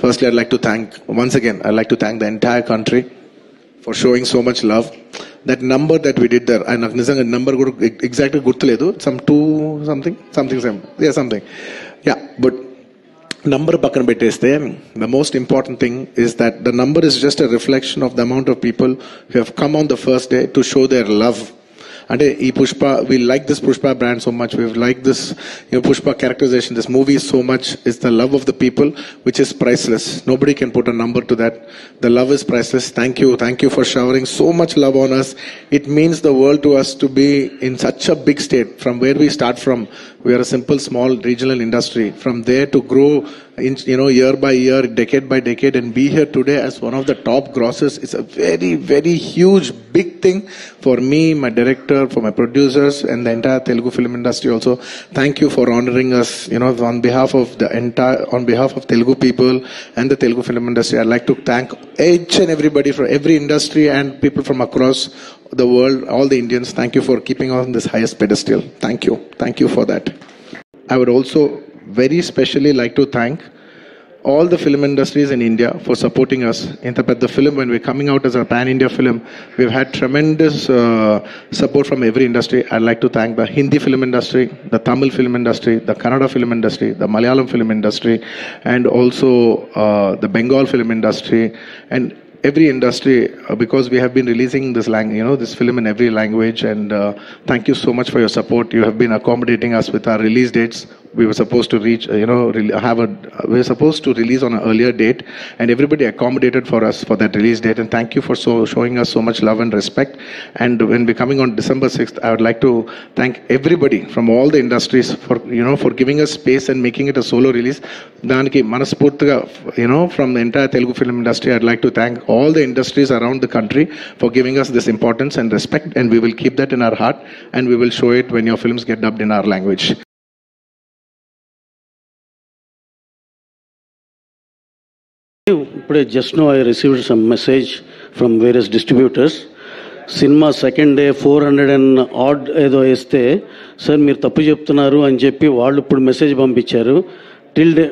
Firstly, I'd like to thank the entire country for showing so much love. That number that we did there, and నాకు నిజంగా number కూడా exactly గుర్తులేదు, some 2 something, but number పక్కన పెట్టేస్తే the most important thing is that the number is just a reflection of the amount of people who have come on the first day to show their love. And Pushpa, we like this Pushpa brand so much. We like this, Pushpa characterization. This movie so much is the love of the people, which is priceless. Nobody can put a number to that. The love is priceless. Thank you for showering so much love on us. It means the world to us to be in such a big state. From where we start from, we are a simple, small regional industry. From there to grow, year by year, decade by decade, and be here today as one of the top grossers. It's a very, very huge, big thing for me, my director, for my producers, and the entire Telugu film industry also. Thank you for honoring us, on behalf of Telugu people and the Telugu film industry. I'd like to thank each and everybody from every industry and people from across the world, all the Indians. Thank you for keeping on this highest pedestal. Thank you for that. I would also very specially like to thank all the film industries in India for supporting us. The film, when we're coming out as a pan-India film, we've had tremendous support from every industry. I'd like to thank the Hindi film industry, the Tamil film industry, the Kannada film industry, the Malayalam film industry, and also the Bengal film industry, and every industry, because we have been releasing this film in every language. And thank you so much for your support. You have been accommodating us with our release dates. We were supposed to we were supposed to release on an earlier date, and everybody accommodated for us for that release date. And thank you for showing us so much love and respect. And when we're coming on December 6th, I would like to thank everybody from all the industries for giving us space and making it a solo release. Daniki manaspurtiga, from the entire Telugu film industry, I'd like to thank all the industries around the country for giving us this importance and respect, and we will keep that in our heart, and we will show it when your films get dubbed in our language. Just now I received some message from various distributors. Cinema second day 400 and odd ఏదో వేస్తే sir మీరు తప్పు చెప్తున్నారు అని చెప్పి వాళ్ళు ఇప్పుడు message పంపించారు. టిల్ డే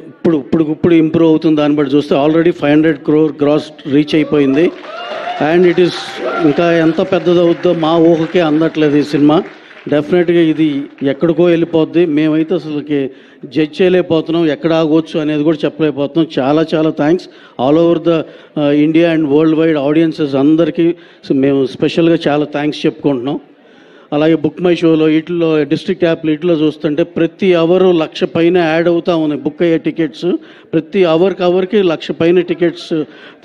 ఇప్పుడు ఇంప్రూవ్ అవుతుంది. దాన్ని బట్టి చూస్తే ఆల్రెడీ 500 crore గ్రాస్ రీచ్ అయిపోయింది. అండ్ ఇట్ ఈస్ ఇంకా ఎంత పెద్దదవుద్దో మా ఊహకే అందట్లేదు ఈ సినిమా. డెఫినెట్గా ఇది ఎక్కడికో వెళ్ళిపోద్ది. మేమైతే అసలుకి జడ్జ్ చేయలేకపోతున్నాం, ఎక్కడ ఆగవచ్చు అనేది కూడా చెప్పలేకపోతున్నాం. చాలా thanks all over the India and world wide audiences అందరికీ మేము స్పెషల్గా చాలా థ్యాంక్స్ చెప్పుకుంటున్నాం. అలాగే బుక్ మై షోలో వీటిలో డిస్ట్రిక్ట్ యాప్లు వీటిలో చూస్తుంటే ప్రతి అవరు 1,00,000 పైన యాడ్ అవుతూ ఉన్నాయి బుక్ అయ్యే టికెట్స్. ప్రతి అవర్కి 1,00,000 పైన టికెట్స్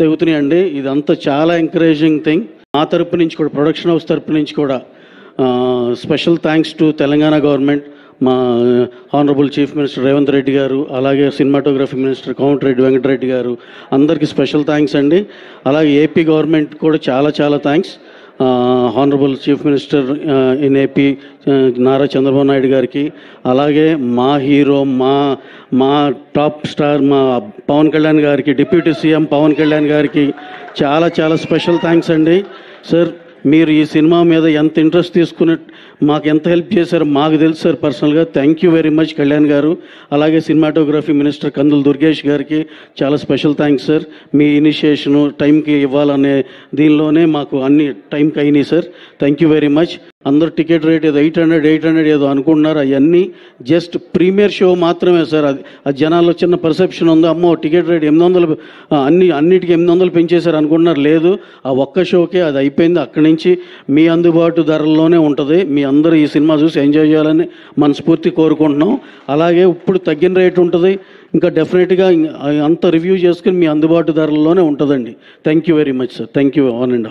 తెగుతున్నాయండి. ఇదంతా చాలా ఎంకరేజింగ్ థింగ్. మా తరపు నుంచి కూడా, ప్రొడక్షన్ హౌస్ తరపు నుంచి కూడా special thanks to Telangana government, మా honourable chief minister Revanth Reddy garu, అలాగే సినిమాటోగ్రఫీ మినిస్టర్ కోమటిరెడ్డి వెంకటరెడ్డి గారు, అందరికీ స్పెషల్ థ్యాంక్స్ అండి. అలాగే ఏపీ గవర్నమెంట్ కూడా చాలా thanks. Honourable chief minister in AP Nara Chandrababu Naidu గారికి, అలాగే మా హీరో మా టాప్ స్టార్ మా పవన్ కళ్యాణ్ గారికి, డిప్యూటీ సీఎం పవన్ కళ్యాణ్ గారికి చాలా స్పెషల్ థ్యాంక్స్ అండి. సార్ మీరు ఈ సినిమా మీద ఎంత ఇంట్రెస్ట్ తీసుకుని మాకు ఎంత హెల్ప్ చేశారో మాకు తెలుసు సార్ పర్సనల్గా. Thank you very much Kalyan గారు. అలాగే సినిమాటోగ్రఫీ మినిస్టర్ కందుల దుర్గేష్ గారికి చాలా స్పెషల్ థ్యాంక్స్ సార్. మీ ఇనిషియేషను టైంకి ఇవ్వాలనే దీనిలోనే మాకు అన్ని టైంకి అయినాయి sir. Thank you very much. అందరు టికెట్ రేట్ ఏదో 800 ఏదో అనుకుంటున్నారు. అవన్నీ జస్ట్ ప్రీమియర్ షో మాత్రమే సార్. అది జనాల్లో చిన్న పర్సెప్షన్ ఉంది, అమ్మో టికెట్ రేట్ 800 అన్నిటికీ 800 పెంచేశారు అనుకుంటున్నారు. లేదు, ఆ ఒక్క షోకే అది అయిపోయింది. అక్కడి నుంచి మీ అందుబాటు ధరల్లోనే ఉంటుంది. మీ అందరూ ఈ సినిమా చూసి ఎంజాయ్ చేయాలని మనస్ఫూర్తి కోరుకుంటున్నాం. అలాగే ఇప్పుడు తగ్గిన రేట్ ఉంటుంది, ఇంకా డెఫినెట్గా అంత రివ్యూ చేసుకుని మీ అందుబాటు ధరల్లోనే ఉంటుందండి. Thank you very much sir. Thank you on and